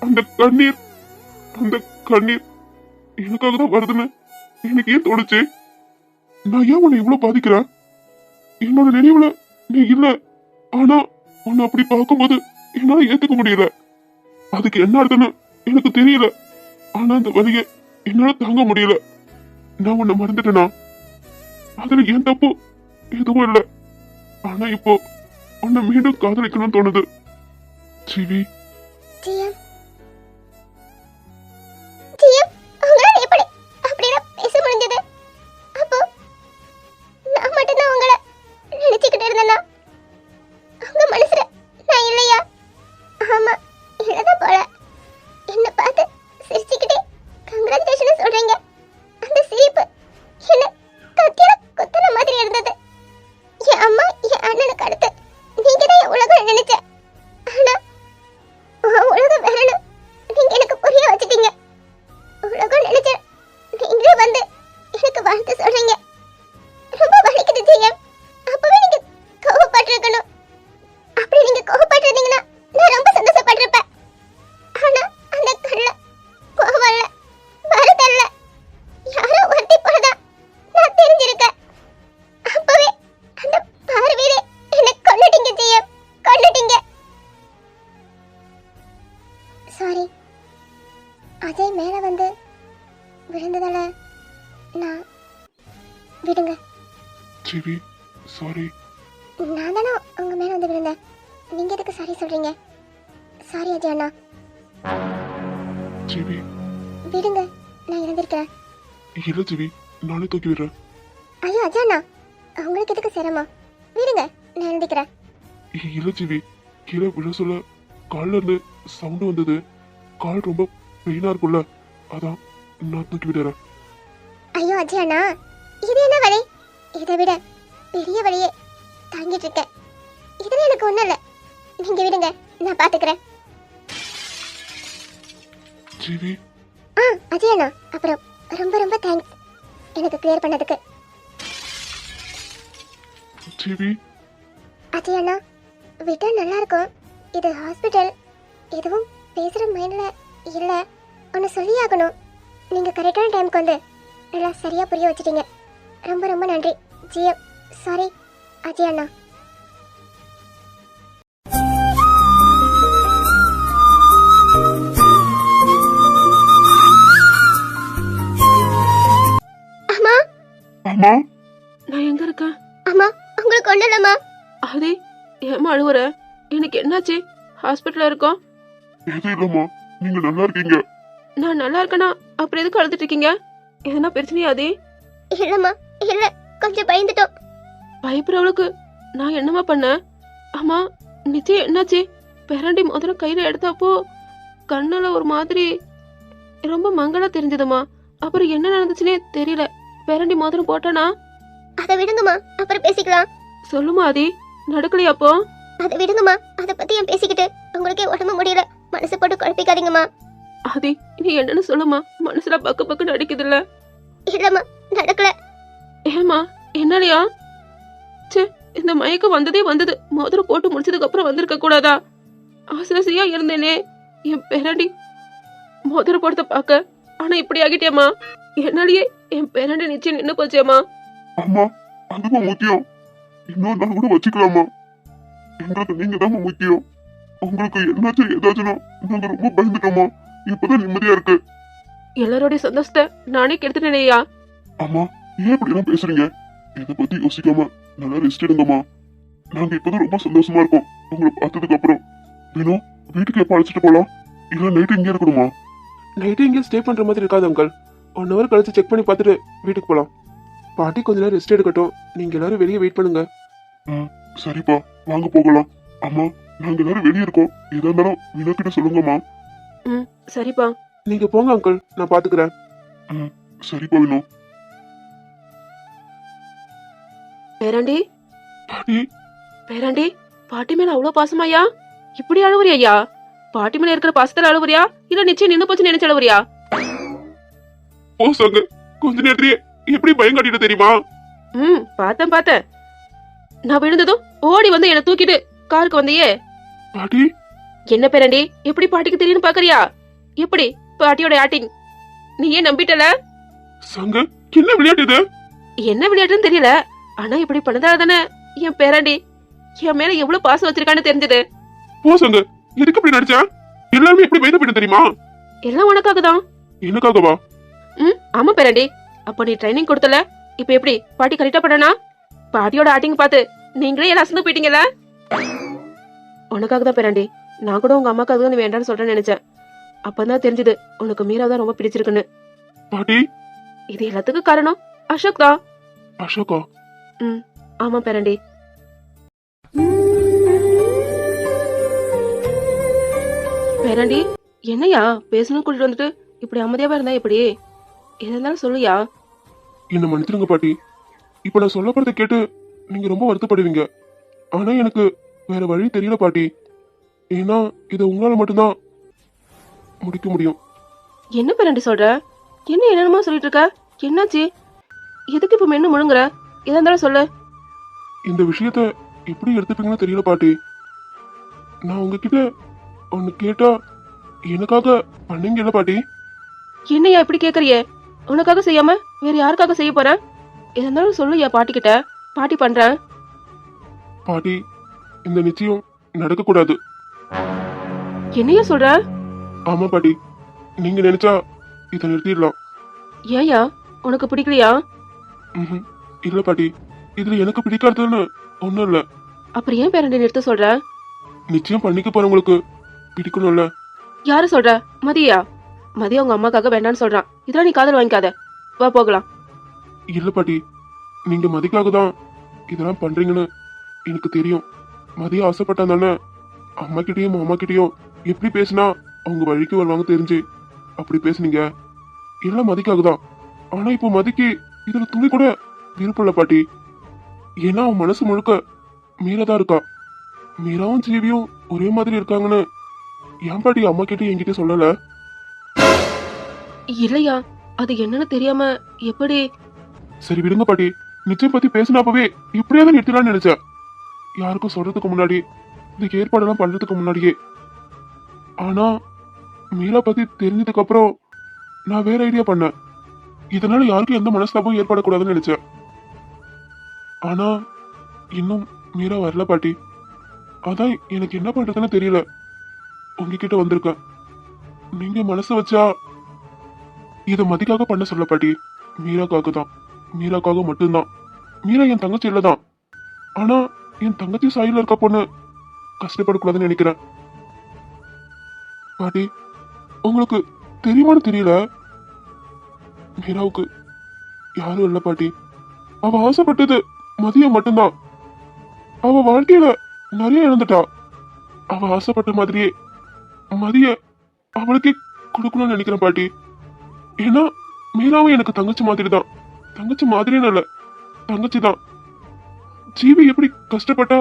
அந்த கண்ணீர் எனக்காக தான் வருதுன்னு எனக்கு ஏன் தோணுச்சு? நான் ஏன் உன்னை இவ்வளவு பாதிக்கிறேன்? என்னோட நினைவுல நீ இல்ல. ஆனா உன்னை அப்படி பார்க்கும்போது என்னால ஏத்துக்க முடியல. அதுக்கு என்ன அர்த்தம்னு எனக்கு தெரியல. ஆனா அந்த வலியை என்னால தாங்க முடியல. நான் உன்னை மறந்துட்டேனா? அதுல ஏன் தப்பு எதுவும் இல்ல. ஆனா இப்போ உன்னை மீண்டும் காதலிக்கணும்னு தோணுது. ஜிவி ஜியம் ஜியம் உங்களால எப்படி அப்படிலாம் பேச முடிஞ்சது? அப்போ நான் மட்டும்தான் உங்களை நினைச்சுக்கிட்டு இருந்தேனா? உங்க மனசுல நான் இல்லையா? ஆமா இல்லதான் போல. என்ன பார்த்து சிரிச்சுக்கிட்டே கங்க்ராச்சுலேஷன் சொல்றீங்க. அந்த சிரிப்பு என்ன கத்தியால குத்துன மாதிரி இருந்தது. என் அம்மா என் அண்ணனுக்கு அடுத்து நீங்க தான் என் உலகம் நினைச்சேன். ஆனா உலகம் வேணும் நீங்க எனக்கு புரிய வச்சுட்டீங்க. உலகம் நினைச்ச நீங்களே வந்து எனக்கு வாழ்த்து சொல்றீங்க. ரொம்ப வலிக்குது ஜெயம். அப்பவே நீங்க கோவப்பட்டிருக்கணும். அப்படி நீங்க கோவப்பட்டிருந்தீங்கன்னா நான் ரொம்ப சந்தோஷப்பட்டிருப்பேன். ஆனா அந்த கல்ல கோவம் இல்ல, வருத்தம் இல்ல, யாரோ ஒருத்தி போனதா நான் தெரிஞ்சிருக்கேன். அப்பவே அந்த பார்வையிலே என்ன கொன்னுட்டீங்க ஜெயம், கொன்னுட்டீங்க. சாரி அஜய் மேல வந்து விழுந்ததால நான் விடுங்க. GV sorry. நான் தானே உங்க மேல வந்து விழுந்தேன். நீங்க எதுக்கு சாரி சொல்றீங்க? சாரி அஜய் அண்ணா. ஜிவி விடுங்க, நான் இறந்திருக்கிறேன். இல்ல ஜிவி, நானே தூக்கி விடுறேன். ஐயோ அஜய் அண்ணா, உங்களுக்கு எதுக்கு சிரமம்? விடுங்க, நான் இறந்துக்கிறேன். இல்ல ஜிவி, கீழே விழ சொல்ல கால்ல இருந்து சவுண்டு வந்தது. கால் ரொம்ப பெயினா இருக்கும்ல, அதான் நான் தூக்கி விடுறேன். ஐயோ அஜய் அண்ணா, இது என்ன வலி? இதை விட பெரிய வலியே தாங்கிட்டு இருக்கேன். இதுல எனக்கு ஒண்ணும் இல்ல, நீங்க விடுங்க, நான் பாத்துக்கிறேன். ஜீவி, அஜய் அண்ணா, அப்புறம் ரொம்ப ரொம்ப தேங்க்ஸ் எனக்கு கிளியர் பண்ணதுக்கு. ஜீவி, அஜய் அண்ணா, விட்டா நல்லா இருக்கும். இது ஹாஸ்பிட்டல், எதுவும் பேசுற மைண்ட்ல இல்ல. ஒன்னு சொல்லியாகணும். நீங்க கரெக்டான டைமுக்கு வந்து நல்லா சரியா புரிய வச்சிட்டீங்க. ரொம்ப ரொம்ப நன்றி ஜிஎம். சாரி அஜய் அண்ணா. அம்மா, அம்மா, நான் எங்க இருக்கேன்? அம்மா, உங்களுக்கு ஒண்ணு இல்லம்மா. ஆதி, ஏமா அழுவுற? எனக்கு என்னாச்சு? ஹாஸ்பிட்டல்ல இருக்கோம். எதுவும் இல்லம்மா, நீங்க நல்லா இருக்கீங்க. நான் நல்லா இருக்கேனா? அப்புறம் எதுக்கு அழுதுட்டு இருக்கீங்க? எதனா பிரச்சனையா ஆதி? இல்லம்மா, இல்ல, கொஞ்சம் பயந்துட்டோம். பயப்படுறவளுக்கு நான் என்னமா பண்ணேன்? அம்மா, நிச்சயம் என்னாச்சு? பேராண்டி முதல்ல கையில எடுத்தப்போ கண்ணுல ஒரு மாதிரி ரொம்ப மங்களா தெரிஞ்சதுமா. அப்புறம் என்ன நடந்துச்சுன்னே தெரியல. பேராண்டி மோதிரம் போட்டானா? அதை விடுங்கம்மா, அப்புறம் பேசிக்கலாம். சொல்லுமா ஆதி, நடக்கலையா அப்போ? அதை விடுங்கம்மா, அதை பத்தி ஏன் பேசிக்கிட்டு? உங்களுக்கே உடம்பு முடியல, மனசு போட்டு குழப்பிக்காதீங்கம்மா. ஆதி, நீ என்னன்னு சொல்லுமா? மனசுல பக்கு பக்கு நடிக்குதுல்ல. இல்லம்மா, நடக்கல. ஏமா, என்னலையா? சே, இந்த மயக்கம் வந்ததே வந்தது. மோதிரம் போட்டு முடிச்சதுக்கு அப்புறம் வந்திருக்க கூடாதா? ஆசையா இருந்தேனே என் பேராண்டி மோதிரம் போடுறத பாக்க. ஆனா இப்படி ஆகிட்டேம்மா. என்னாலேயே என் பேராண்டி நிச்சயம் நின்னு போச்சேம்மா. அம்மா, அதுவா முக்கியம்? இன்னொரு நாள் கூட வச்சுக்கலாமா? எங்களுக்கு நீங்க தான் முக்கியம். உங்களுக்கு என்னாச்சும் ஏதாச்சுன்னா நாங்க ரொம்ப பயந்துட்டோமா. இப்பதான் நிம்மதியா இருக்கு. எல்லாரோடைய சந்தோஷத்தை நானே கெடுத்துட்டேனையா. அம்மா, ஏன் இப்படி எல்லாம் பேசுறீங்க? இதை பத்தி யோசிக்காம நல்லா ரெஸ்ட் எடுங்கம்மா. நாங்க இப்பதான் ரொம்ப சந்தோஷமா இருக்கோம் உங்களை பார்த்ததுக்கு அப்புறம். வேணும், வீட்டுக்கு எப்ப அழைச்சிட்டு போலாம்? இல்ல நைட்டு இங்கே இருக்கணுமா? நைட்டு இங்கே ஸ்டே பண்ற மாதிரி இருக்காது அங்கிள். 1 hour கழிச்சு செக் பண்ணி பார்த்துட்டு வீட்டுக்கு போலாம். பாட்டி கொஞ்ச நேரம் ரெஸ்ட் எடுக்கட்டும். நீங்க எல்லாரும் வெளியே வெயிட் பண்ணுங்க. சரிப்பா, வாங்க போகலாம். அம்மா, நாங்க எல்லாரும் வெளியே இருக்கோம். எதா இருந்தாலும் வினோக்கிட்ட சொல்லுங்கம்மா. சரிப்பா, நீங்க போங்க அங்கிள், நான் பாத்துக்கிறேன். சரிப்பா வினோ. பேராண்டி, பாட்டி, பேராண்டி, பாட்டி மேல அவ்வளவு பாசமாயா? இப்படி அழுவுறியா? பாட்டி மேல இருக்கிற பாசத்துல அழுவுறியா? இல்ல நிச்சயம் நின்னு போச்சு நினைச்சு அழுவுறியா? ஓ சங்க, கொஞ்ச நேரத்திலேயே எப்படி பயம் காட்டிட்டு தெரியுமா? பார்த்தேன். நான் விழுந்ததும் ஓடி வந்து என்ன தூக்கிட்டு காருக்கு வந்தியே. பாட்டி, என்ன பேராண்டி, எப்படி பாட்டிக்கு தெரியும்னு பாக்குறியா? எப்படி பாட்டியோட ஆக்டிங் நீ ஏன் நம்பிட்டல? சங்க, என்ன விளையாட்டு இது? என்ன விளையாட்டுன்னு தெரியல, ஆனா இப்படி பண்ணதால தானே என் பேராண்டி என் மேல எவ்வளவு பாசம் வச்சிருக்கான்னு தெரிஞ்சது. ஓ சங்க, எதுக்கு இப்படி நடிச்சா? எல்லாருமே எப்படி பயந்து போயிட்டு தெரியுமா? எல்லாம் உனக்காக தான். எனக்காகவா? ஆமா பேராண்டி, அப்ப நீ ட்ரைனிங் கொடுத்தல, இப்ப எப்படி பாட்டி கரெக்டா பண்ணனா? பாட்டியோட ஆக்டிங் பார்த்து நீங்களே எல்லாம் அசந்து போயிட்டீங்கல்ல. உனக்காக தான் பேராண்டி. நான் கூட உங்க அம்மாக்காக தான் நீ வேண்டான்னு சொல்றேன்னு நினைச்சேன். அப்பதான் தெரிஞ்சது உனக்கு மீராதான் ரொம்ப பிடிச்சிருக்குன்னு. பாட்டி, இது எல்லாத்துக்கும் காரணம் அசோக் தான். அசோகா? ஆமா பேராண்டி. பேராண்டி, என்னையா பேசணும் கூட்டிட்டு வந்துட்டு இப்படி அமைதியாவா இருந்தா எப்படி? எதா இருந்தாலும் சொல்லுயா. என்ன மன்னிச்சிருங்க பாட்டி. இப்ப நான் சொல்ல போறதை கேட்டு நீங்க ரொம்ப வருத்தப்படுவீங்க. ஆனா எனக்கு வேற வழி தெரியல பாட்டி. ஏன்னா இதை உங்களால மட்டும்தான் முடிக்க முடியும். என்ன பேராண்டி சொல்ற? என்ன என்னமா சொல்லிட்டு இருக்க? என்னாச்சு? எதுக்கு இப்ப மென்னு முழுங்குற? எதா இருந்தாலும் சொல்லு. இந்த விஷயத்த எப்படி எடுத்துப்பீங்கன்னு தெரியல பாட்டி. நான் உங்ககிட்ட ஒன்னு கேட்டா எனக்காக பண்ணீங்கல்ல பாட்டி? என்னையா இப்படி கேக்குறியே? உனக்காக செய்யாம வேற யாருக்காக செய்ய போற? எதா இருந்தாலும் சொல்லுயா பாட்டி கிட்ட. பாட்டி பண்றேன். பாட்டி, இந்த நிச்சயம் நடக்க கூடாது. என்னையா சொல்ற? ஆமா பாட்டி, நீங்க நினைச்சா இதை நிறுத்திடலாம். ஏயா, உனக்கு பிடிக்கலையா? இல்ல பாட்டி, இதுல எனக்கு பிடிக்காதுன்னு ஒண்ணும் இல்ல. அப்புறம் ஏன் பேரண்டி நிறுத்த சொல்ற? நிச்சயம் பண்ணிக்க போறவங்களுக்கு பிடிக்கணும்ல. யாரு சொல்ற? மதியா? மதியம் உங்க அம்மாக்காக வேண்டான்னு சொல்றான். இதெல்லாம் நீ காதல் வாங்கிக்காத. வா போகலாம். இல்ல பாட்டி, நீங்க மதிக்காக தான் இதெல்லாம் பண்றீங்கன்னு எனக்கு தெரியும். மதிய ஆசைப்பட்டா தானே அம்மா கிட்டயும் மாமா கிட்டயும் எப்படி பேசினா அவங்க வழிக்கு வருவாங்க தெரிஞ்சு அப்படி பேசுனீங்க. எல்லாம் மதிக்காகதான். ஆனா இப்போ மதிக்கு இதுல துளி கூட விருப்பம் இல்ல பாட்டி. ஏன்னா அவன் மனசு முழுக்க மீரா தான் இருக்கா. மீராவும் ஜீவியும் ஒரே மாதிரி இருக்காங்கன்னு என் பாட்டி அம்மா கிட்ட என்கிட்ட சொல்லல. இல்லையா, அது என்னன்னு தெரியாம எப்படி? சரி விடுங்க பாட்டி. நிச்சயம் பத்தி பேசினாப்பவே இப்படியாவது நிறுத்தலாம்னு நினைச்சேன். யாருக்கும் சொல்றதுக்கு முன்னாடி, இந்த ஏற்பாடெல்லாம் பண்றதுக்கு முன்னாடியே. ஆனா மீரா பத்தி தெரிஞ்சதுக்கு அப்புறம் நான் வேற ஐடியா பண்ணேன். இதனால யாருக்கும் எந்த மனஸ்தாபம் ஏற்படக்கூடாதுன்னு நினைச்சேன். ஆனா இன்னும் மீரா வரல பாட்டி. அதான் எனக்கு என்ன பண்றதுன்னு தெரியல. உங்ககிட்ட வந்திருக்கேன். நீங்க மனசு வச்சா இத மதிக்காக பண்ண சொல்ல பாட்டி. மீராக்காக தான், மீராக்காக மட்டும்தான். மீரா என் தங்கச்சி இல்லதான். ஆனா என் தங்கச்சி சாயில இருக்க பொண்ணு கஷ்டப்படக்கூடாதுன்னு நினைக்கிறேன். பாட்டி உங்களுக்கு தெரியுமான்னு தெரியல, மீராவுக்கு யாரும் இல்ல பாட்டி. அவ ஆசைப்பட்டது மதியம் மட்டும்தான். அவ வாழ்க்கையில நிறைய இழந்துட்டா. அவ ஆசைப்பட்ட மாதிரியே மதிய அவளுக்கே கொடுக்கணும்னு நினைக்கிறேன் பாட்டி. ஏன்னா மீராவும் எனக்கு தங்கச்சி மாதிரி தான். தங்கச்சி மாதிரின்னு இல்ல, தங்கச்சி தான். ஜீவி எப்படி கஷ்டப்பட்டா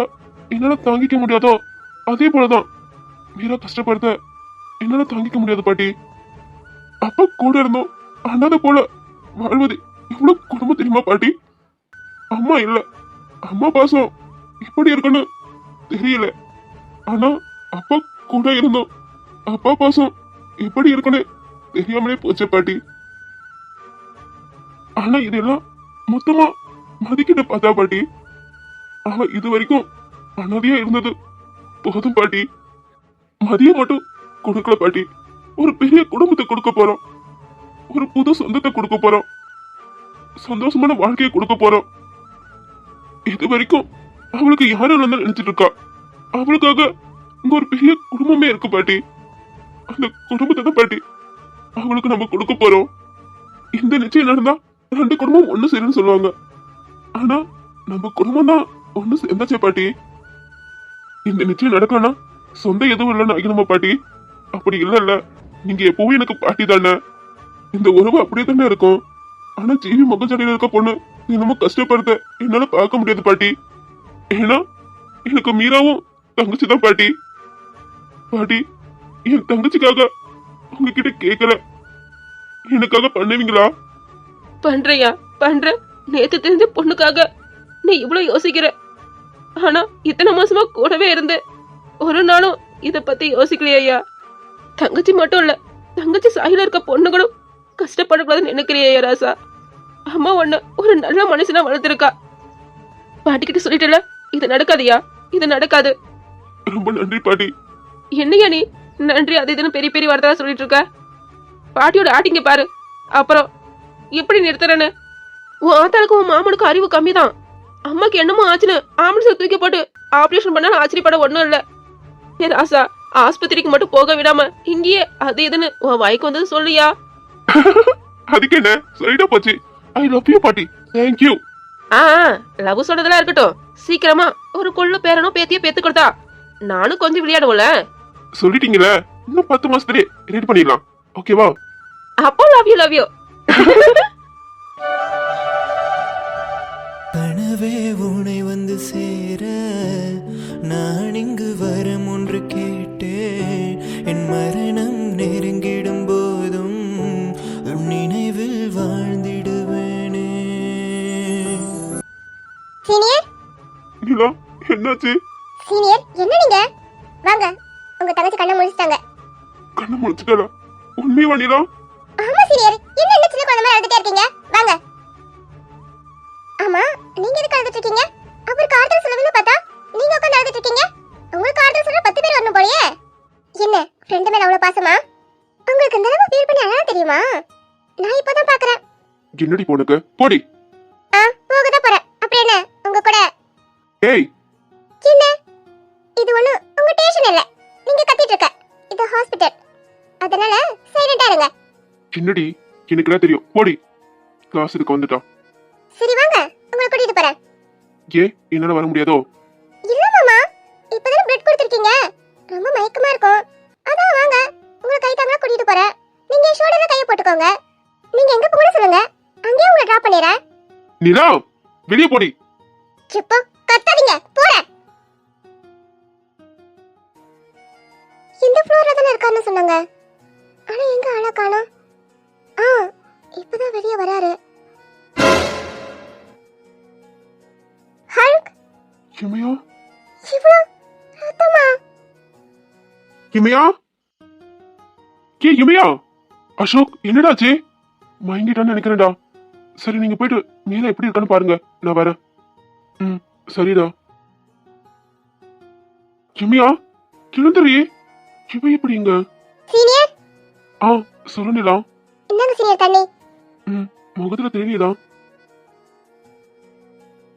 என்னால தாங்கிக்க முடியாதோ அதே போலதான் மீரா கஷ்டப்படுத்த என்னால தாங்கிக்க முடியாது பாட்டி. அப்பா கூட இருந்தோம் அண்ணாத போல வாழ்வது எவ்வளவு குடும்பம் தெரியுமா பாட்டி? அம்மா இல்ல, அம்மா பாசம் எப்படி இருக்குன்னு தெரியல. ஆனா அப்பா கூட இருந்தோம், அப்பா பாசம் எப்படி இருக்குன்னு தெரியாமலே போச்சு பாட்டி. ஆனா இதெல்லாம் மொத்தமா மதிக்கிட்ட பார்த்தா பாட்டி, அவ இது வரைக்கும் அனாதையா இருந்தது போதும் பாட்டி. மதிய மட்டும் கொடுக்கல பாட்டி, ஒரு பெரிய குடும்பத்தை கொடுக்க போறோம். ஒரு புது சொந்தத்தை கொடுக்க போறோம். சந்தோஷமான வாழ்க்கையை கொடுக்க போறோம். இது வரைக்கும் அவளுக்கு யாரும் இல்லைன்னு நினைச்சிட்டு இருக்கா. அவளுக்காக இங்க ஒரு பெரிய குடும்பமே இருக்கு பாட்டி. அந்த குடும்பத்தை தான் பாட்டி அவளுக்கு நம்ம கொடுக்க போறோம். இந்த நிச்சயம் நடந்தா 2 குடும்பம் ஒண்ணு சேருன்னு சொல்லுவாங்க. ஆனா நம்ம குடும்பம் தான் ஒண்ணு சேர்ந்தாச்சே பாட்டி. இந்த நிச்சயம் நடக்கலன்னா சொந்த எதுவும் இல்லைன்னு ஆகிடுமா பாட்டி? அப்படி இல்ல, நீங்க எப்பவும் எனக்கு பாட்டி தானே. இந்த உறவு அப்படியே தானே இருக்கும். ஆனா ஜீவி முகச்சடையில இருக்க பொண்ணு இன்னமும் கஷ்டப்படுத்த என்னால பார்க்க முடியாது பாட்டி. ஏன்னா எனக்கு மீராவும் தங்கச்சி தான் பாட்டி. பாட்டி என் தங்கச்சிக்காக உங்ககிட்ட கேட்கல, எனக்காக பண்ணுவீங்களா? பண்றியா? பண்ற. நேத்து தெரிஞ்ச பொண்ணுக்காக நீ இவ்வளவு யோசிக்கிற. ஆனா இத்தனை மாசமா கூடவே இருந்து ஒரு நாளும் இத பத்தி யோசிக்கலையா? தங்கச்சி மட்டும் இல்ல, தங்கச்சி சாயில இருக்க பொண்ணுகளும் கஷ்டப்படக்கூடாதுன்னு நினைக்கிறியா ராசா? அம்மா ஒண்ணு ஒரு நல்ல மனுஷனா வளர்த்திருக்கா. பாட்டிக்கிட்ட சொல்லிட்டல, இது நடக்காதியா, இது நடக்காது. ரொம்ப நன்றி பாட்டி. என்னையா நீ நன்றி அது இதுன்னு பெரிய பெரிய வார்த்தை சொல்லிட்டு இருக்க? பாட்டியோட ஆட்டிங்க பாரு. அப்புறம் எப்படி நிறுத்துறேன்னு? உன் ஆத்தாளுக்கும் உன் மாமனுக்கும் அறிவு கம்மிதான். அம்மாக்கு என்னமோ ஆச்சுன்னு ஆம்புலன்ஸ்ல தூக்கி போட்டு ஆபரேஷன் பண்ணாலும் ஆச்சரியப்பட ஒண்ணும் இல்ல. ஏ ராசா, ஆஸ்பத்திரிக்கு மட்டும் போக விடாம இங்கேயே அது இதுன்னு உன் வாய்க்கு வந்தது சொல்லியா? அதுக்கு என்ன, சரிடா போச்சு. ஐ லவ் யூ பாட்டி. Thank you. லவ் சொன்னதெல்லாம் இருக்கட்டும். சீக்கிரமா ஒரு கொள்ளு பேரனோ பேத்தியோ பேத்து கொடுத்தா நானும் கொஞ்சம் விளையாடுவோம்ல. சொல்லிட்டீங்களே, இன்னும் 10 மாசத்துலயே ரெடி பண்ணிடலாம். ஓகேவா? அப்போ லவ் யூ, லவ் யூ. கனவே உனை வந்து சேர நான் இங்கு வரம் ஒன்று கேட்டேன். என் மரணம் நெருங்கிடும் போதும் உன் நினைவில் வாழ்ந்திடுவேனே. சீனியர், நிலா, என்னாச்சு? சீனியர் என்ன நீங்க? வாங்க, உங்க தங்கச்சி கண்ணை முழிச்சிட்டாங்க. கண்ணு முடிச்சுட்டா? உண்மையா நிலா? ஆமா சீனியர், என்ன என்ன சின்ன குழந்தை மாதிரி அழுதுட்டே இருக்கீங்க? வாங்க. ஆமா, நீங்க எதுக்கு அழுதுட்டு இருக்கீங்க? அவருக்கு ஆறுதல் சொல்லணும்னு பார்த்தா நீங்க உட்கார்ந்து அழுதுட்டு இருக்கீங்க. உங்களுக்கு ஆறுதல் சொல்ல 10 பேர் வரணும் போலயே. என்ன ஃப்ரெண்ட் மேல அவ்வளவு பாசமா? உங்களுக்கு இந்த அளவு ஃபீல் பண்ணி அழகா தெரியுமா? நான் இப்பதான் பாக்குறேன். என்னடி போனுக்கு போடி. போகதான் போறேன். அப்படி என்ன உங்க கூட? ஏய், என்ன இது ஒண்ணு உங்க ஸ்டேஷன் இல்ல, நீங்க கத்திட்டு இருக்க. இது ஹாஸ்பிடல், அதனால சைலண்டா இருங்க. என்னடி, எனக்குலாம் தெரியும். போடி. கிளாஸ் இதுக்கு வந்துட்டான். சரி வாங்க, உங்களை கூட்டிட்டு போறேன். ஏன் என்னால வர முடியாதோ? இல்ல மாமா, இப்பதான் பிளட் கொடுத்திருக்கீங்க, ரொம்ப மயக்கமா இருக்கும், அதான் உங்களை கை தாங்களா கூட்டிட்டு போறேன். நீங்க ஷோல்டர்ல கையை போட்டுக்கோங்க. நீங்க எங்க போகணும் சொல்லுங்க, அங்கேயே உங்களை டிராப் பண்ணிடுறேன். நிலா வெளியே போடி. இப்போ கத்தாதீங்க, போறேன். இந்த ஃப்ளோர்ல தானே இருக்காருன்னு சொன்னாங்க. ஆனா எங்க ஆளை காணோம். இப்பதான் வெளியே வராரு. ஹல்க், கிமையா இவ்வளோ ரத்தமா? கிமையா கிமையா. அசோக் என்னடாச்சு? மயங்கிட்டான்னு நினைக்கிறேன்டா. சரி நீங்க போயிட்டு மீனா எப்படி இருக்கான்னு பாருங்க, நான் வரேன். ம் சரிடா. கிமையா கிழந்தரி கிமை எப்படிங்க? சீனியர், சொல்லு நிலா. இந்தாங்க சீனியர் தண்ணி. முகத்துல தெரியலடா.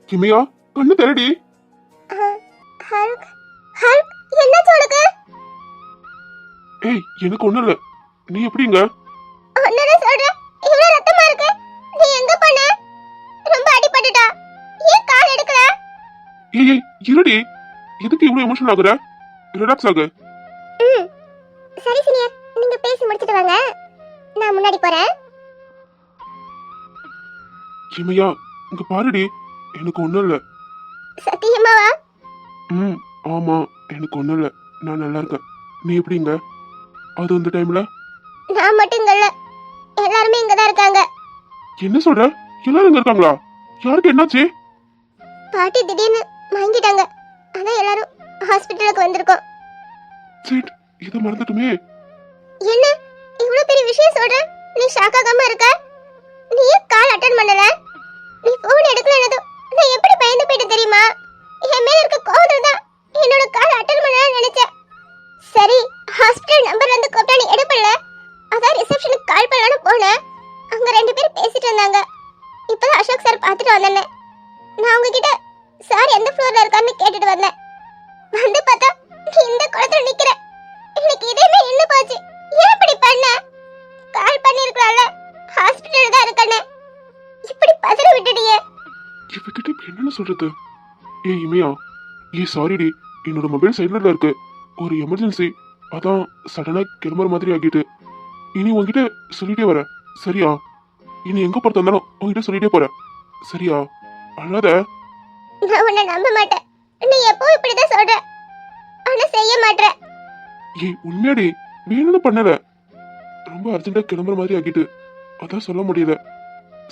கிமையா கண்ணு தெரடி. ஹல்க், ஹல்க் என்னாச்சு உனக்கு? ஏய் எனக்கு ஒண்ணும் இல்ல. நீ எப்படிங்க? ஒன்னே சொல்றேன், இவ்வளவு ரத்தமா இருக்கு. நீ எங்க போன? ரொம்ப அடிபட்டுட்டா. ஏன் கால் எடுக்கல? ஏய் இருடி, எதுக்கு இவ்வளவு எமோஷனல் ஆகுற? ரிலாக்ஸ் ஆகு. சரி சீனியர், நீங்க பேசி முடிச்சிட்டு வாங்க, நான் முன்னாடி போறேன். கிமையா இங்க பாருடி, எனக்கு ஒண்ணும் இல்ல. சத்தியமாவா? ஆமா எனக்கு ஒண்ணும் இல்ல, நான் நல்லா இருக்கேன். நீ எப்படிங்க? அது அந்த டைம்ல நான் மட்டும் இங்க இல்ல, எல்லாருமே இங்க தான் இருக்காங்க. என்ன சொல்ற? எல்லாரும் இங்க இருக்காங்களா? யாருக்கு என்னாச்சு? பாட்டி திடீர்னு மயங்கிட்டாங்க. அதான் எல்லாரும் ஹாஸ்பிட்டலுக்கு வந்திருக்கோம். சீட் இதை மறந்துட்டுமே. என்ன இவ்வளவு பெரிய விஷயம் சொல்ற? நீ ஷாக் ஆகாம இருக்க? நீ ஏன் கால் அட்டெண்ட் பண்ணல? நீ போன் எடுக்கலனதும் நான் எப்படி பயந்து போயிட்டு தெரியுமா? என் மேல இருக்க கோவத்துல தான் என்னோட கால் அட்டெண்ட் பண்ணலாம்னு நினைச்சேன். சரி, ஹாஸ்பிடல் நம்பர் வந்து கூப்பிட்டா நீ எடுப்பல, அதான் ரிசப்ஷனுக்கு கால் பண்ணலாம்னு போனேன். அங்க ரெண்டு பேரும் பேசிட்டு இருந்தாங்க. இப்பதான் அசோக் சார் பார்த்துட்டு வந்தேன். நான் உங்ககிட்ட சார் எந்த ஃப்ளோர்ல இருக்கான்னு கேட்டுட்டு வந்தேன். வந்து பார்த்தா நீ இந்த குளத்துல நிக்கிற. எனக்கு இதேமே நின்னு போச்சு. ஏன் இப்படி பண்ண? கால் பண்ணிருக்கலாம்ல, ஹாஸ்பிடல்ல தான் இருக்கனே. இப்படி பதற விட்டுடியே. இவகிட்ட இப்ப என்னன்னு சொல்றது? ஏய் இமையா, சாரிடி, என்னோட மொபைல் சைலண்ட்ல இருக்கு. ஒரு எமர்ஜென்சி, அதான் சடனா கிளம்புற மாதிரி ஆகிட்டு. இனி உன்கிட்ட சொல்லிட்டே வரேன் சரியா? இனி எங்க பொறுத்த இருந்தாலும் உன்கிட்ட சொல்லிட்டே போறேன் சரியா? அழாத. நான் உன்னை நம்ப மாட்டேன். நீ எப்பவும் இப்படிதான் சொல்ற, ஆனா செய்ய மாட்ற. ஏய் உண்மையாடி, வேணும்னு பண்ணல. ரொம்ப அர்ஜென்ட்டா கிளம்புற மாதிரி ஆகிட்டு, அதான் சொல்ல முடியல.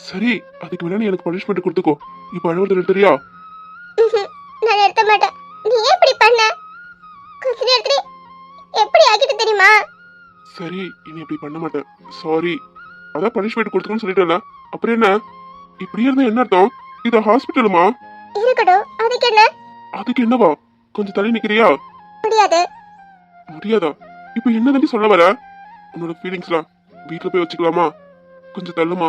சரி அதுக்கு முன்னாடி எனக்கு பனிஷ்மெண்ட் கொடுத்துக்கோ. இப்ப அழுவது நிறுத்துறியா? நான் நிறுத்த மாட்டேன். நீ ஏன் இப்படி பண்ண? கொஞ்ச நேரத்துல எப்படி ஆகிட்டு தெரியுமா? சரி இனி அப்படி பண்ண மாட்டேன். சாரி. அதான் பனிஷ்மெண்ட் கொடுத்துக்கோன்னு சொல்லிட்டேன்ல, அப்புறம் என்ன? இப்படியே இருந்தா என்ன அர்த்தம்? இது ஹாஸ்பிட்டலுமா? இருக்கட்டும், அதுக்கு என்ன? அதுக்கு என்னவா? கொஞ்சம் தள்ளி நிக்கிறியா? முடியாது. முடியாதா? இப்ப என்ன தாண்டி சொல்ல வர? உன்னோட ஃபீலிங்ஸ்லாம் வீட்டுல போய் வச்சுக்கலாமா? கொஞ்சம் தள்ளுமா.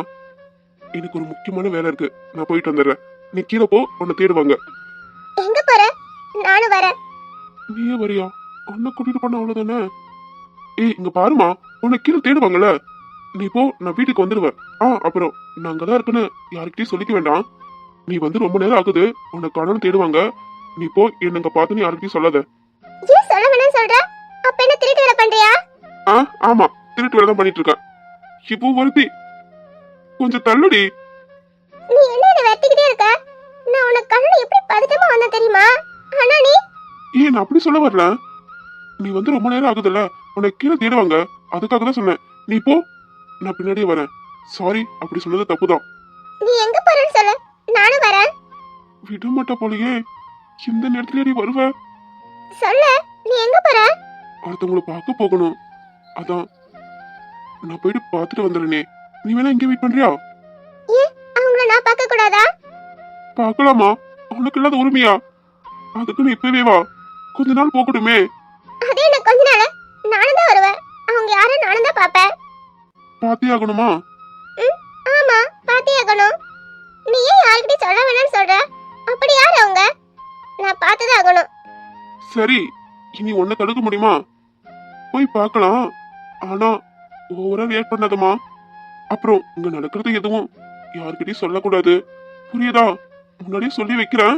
எனக்கு ஒரு முக்கியமான வேலை இருக்கு, நான் போயிட்டு வந்துடுறேன். நீ கீழே போ, உன்னை தேடுவாங்க. எங்க போற? நானும் வரேன். நீயே வரியா? உன்னை கூட்டிட்டு போன அவ்வளவுதானே. ஏய் இங்க பாருமா, உன்னை கீழே தேடுவாங்கல்ல. நீ போ, நான் வீட்டுக்கு வந்துடுவேன். அப்புறம் நான் அங்கதான் இருக்குன்னு யாருக்கிட்டையும் சொல்லிக்க வேண்டாம். நீ வந்து ரொம்ப நேரம் ஆகுது, உன்னை காணணும் தேடுவாங்க. நீ போ, என்னங்க பார்த்து நீ யாருக்கிட்டையும் சொல்லாத. ஏன் சொல்ல வேணாம் சொல்ற? அப்ப என்ன திருட்டு வேலை பண்றியா? ஆமா திருட்டு வேலை தான் பண்ணிட்டு இருக்கேன். இப்போ வருத்தி கொஞ்சம் தள்ளுடி. நீ என்ன வெட்டிக்கிட்டே இருக்க? நான் உன்னை கண்ணுல எப்படி பதட்டமா வந்தேன் தெரியுமா? ஆனா நீ ஏன் நான் அப்படி சொல்ல வரல. நீ வந்து ரொம்ப நேரம் ஆகுதுல்ல, உன்னை கீழே தேடுவாங்க, அதுக்காக தான் சொன்னேன். நீ போ, நான் பின்னாடியே வரேன். சாரி, அப்படி சொன்னது தப்புதான். நீ எங்க போறன்னு சொல்லு, நானும் வரேன். விட மாட்டா போலயே. இந்த நேரத்துல நீ வருவ? சொல்லு, நீ எங்க போற? ஒருத்தவங்களை பார்க்க போகணும், அதான் நான் போயிட்டு பார்த்துட்டு வந்துடுறேனே. நீ வேணா இங்கே வெயிட் பண்றியா? ஏன் அவங்கள நான் பார்க்க கூடாதா? பார்க்கலாமா? உனக்கு இல்லாத உரிமையா? அதுக்குன்னு இப்பவே வா, கொஞ்ச நாள் போகட்டுமே. அதே என்ன கொஞ்ச நாள் நானும் தான் வருவேன். அவங்க யாரும் நானும் தான் பாப்பேன். பார்த்தே ஆகணுமா? ஆமா, பாத்தே ஆகணும். நீ ஏன் யார்கிட்டயும் சொல்ல வேணாம்னு சொல்ற? அப்படி யார் அவங்க? நான் பார்த்துதான் ஆகணும். சரி, இனி உன்னை தடுக்க முடியுமா? போய் பார்க்கலாம், ஆனா ஓவரா ரியாக்ட் பண்ணாதமா. அப்புறம் இங்க நடக்கிறது எதுவும் யார்கிட்டயும் சொல்லக்கூடாது, புரியுதா? முன்னாடியே சொல்லி வைக்கிறேன்.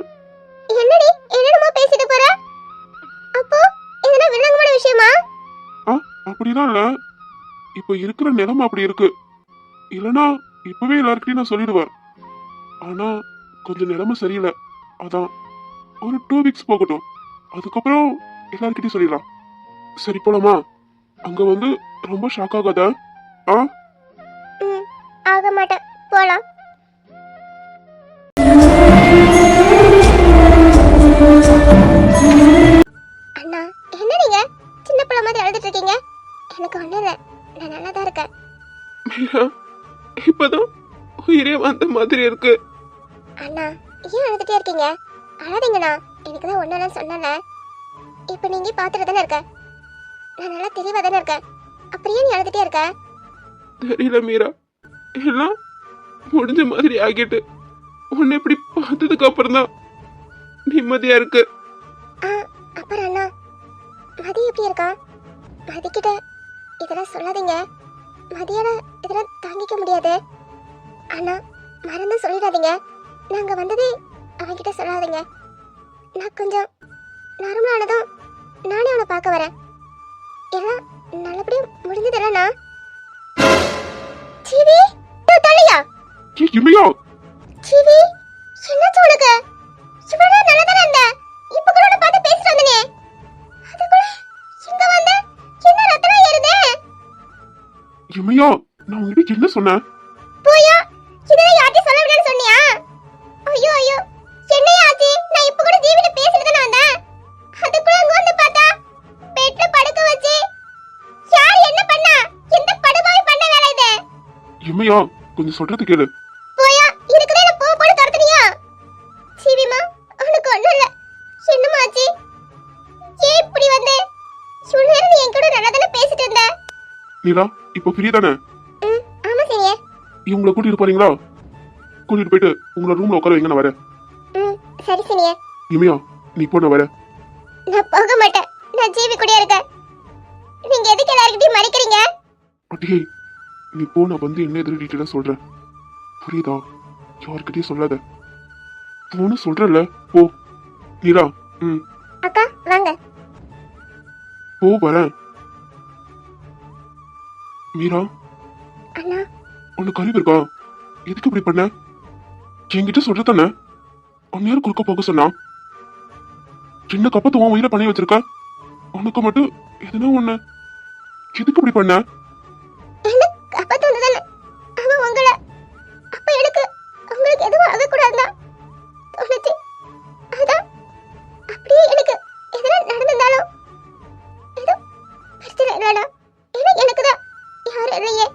என்னடி என்னமா பேசிட்டு போற? அப்போ இதெல்லாம் வில்லங்கமான விஷயமா? அப்படிதான் இல்ல, இப்ப இருக்கிற நிலைமை அப்படி இருக்கு. இல்லனா இப்பவே எல்லாருக்கிட்டையும் நான் சொல்லிடுவேன். ஆனா கொஞ்சம் நிலைமை சரியில்லை. அதான் ஒரு 2 வீக்ஸ் போகட்டும், அதுக்கப்புறம் எல்லாருக்கிட்டையும் சொல்லிடலாம். சரி போலாமா? அங்க வந்து ரொம்ப ஷாக் ஆகாத? ஆ ம் ஆக மாட்டேன், போலாம். அண்ணா, என்ன நீங்க சின்ன பிள்ளை மாதிரி அழுதுட்டு இருக்கீங்க? எனக்கு ஒண்ணும் இல்லை, நான் நல்லா தான் இருக்கேன். மீரா, இப்பதான் உயிரே வந்த மாதிரி இருக்கு. அண்ணா, ஏன் அழுதுட்டே இருக்கீங்க? அழாதீங்கண்ணா, எனக்கு தான் ஒன்றும் சொன்னல. இப்போ நீங்க பார்த்துட்டு தானே இருக்க, நான் நல்லா தெளிவாக தானே இருக்கேன். அப்புறம் ஏன் நீ அழுதுட்டே இருக்க? தெரியல மீரா, எல்லாம் முடிஞ்ச மாதிரி ஆகிட்டு உன்னை இப்படி பார்த்ததுக்கு அப்புறம் தான் நிம்மதியா இருக்கு. ஆ, அப்புறம் அண்ணா, மதி எப்படி இருக்கா? மதிக்கிட்ட இதெல்லாம் சொல்லாதீங்க. மதியால இதெல்லாம் தாங்கிக்க முடியாது. அண்ணா, மறந்து சொல்லிடாதீங்க. நாங்க வந்ததே அவன்கிட்ட சொல்லாதீங்க. நான் கொஞ்சம் நார்மலானதும் நானே அவனை பார்க்க வரேன். எல்லாம் நல்லபடியா முடிஞ்சதில்லண்ணா. சிவி, தள்ளியா? இமையா, சிவி, என்னாச்சு உனக்கு? இவ்வளவு நேரம் நல்லா தானே இருந்த. இப்ப கூட உன்னை பார்த்து பேசிட்டு வந்தனே, அதுக்குள்ள இங்க வந்து என்ன ரத்தனம் ஏறுதே? இமையா, நான் உங்ககிட்ட என்ன சொன்னேன்? போயா, இதெல்லாம் யார்கிட்ட சொல்ல வேண்டாம்னு சொன்னியா? ஐயோ ஐயோ, என்னையா ஆச்சு? நான் இப்ப கூட ஜீவிட்ட பேசிட்டு தானே வந்தேன். அதுக்குள்ள அங்க வந்து பார்த்தா பெட்ல படுக்க வச்சு யார் என்ன பண்ணா? எந்த படுபாவி பண்ண வேலை இது? இமையா, கொஞ்சம் சொல்றது கேளு. போயா, இதுக்குதான் என்ன போ போட துரத்துனியா? சிவிமா, உனக்கு ஒண்ணும் இல்ல. என்னமா ஆச்சு? ஏன் இப்படி வந்து? இவ்வளவு நேரம் நீ என் கூட நல்லா தானே பேசிட்டு இருந்த. நீலா, இப்போ ஃப்ரீ தானே? ம், ஆமா சீனியர். இவங்களை கூட்டிட்டு போறீங்களா? கூட்டிட்டு போயிட்டு உங்களை ரூம்ல உட்கார வைங்க, நான் வரேன். ம், சரி சீனியர். இமையா, நீ போ, நான் வரேன். நான் போக மாட்டேன், நான் ஜீவி கூடயே இருக்கேன். நீங்க எதுக்கு எல்லார்கிட்டயும் மறைக்கிறீங்க? அட்டியே, நீ போ, நான் வந்து என்ன எதிரி டீட்டெயிலாக சொல்றேன். புரியுதா? யார்கிட்டயும் சொல்லாத. போன்னு சொல்றல, போ. நீலா, ம், அக்கா வாங்க. போ, வரேன். மீரா, அண்ணா, உனக்கு அறிவு இருக்கா? எதுக்கு இப்படி பண்ண? என்கிட்ட சொல்றதானே? அந்நேரம் குறுக்க போக சொன்னா சின்ன கப்பத்து உன் உயிரை பண்ணி வச்சிருக்க. உனக்கு மட்டும் எதுனா ஒண்ணு. எதுக்கு இப்படி பண்ண? என்ன காப்பாத்து வந்ததானே அவன் உங்களை. அப்ப எனக்கு உங்களுக்கு எதுவும் ஆகக்கூடாதுன்னா தோணுச்சு. அதான் அப்படியே எனக்கு எதனா நடந்திருந்தாலும் எதுவும் பிரச்சனை இல்லைடா. ஏன்னா எனக்கு தான் யாரும் இல்லையே.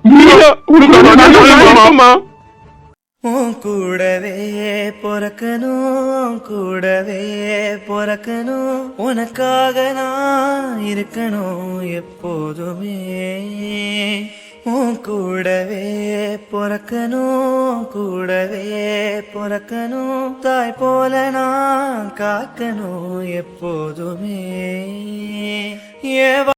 மீரா, உனக்கு நான் சொல்லுமா? உன் கூடவே பொறக்கணும், கூடவே பொறக்கணும், உனக்காக நான் இருக்கணும் எப்போதுமே. உன் கூடவே பொறக்கணும், கூடவே பொறக்கணும், தாய் போல நான் காக்கணும் எப்போதுமே. ஏ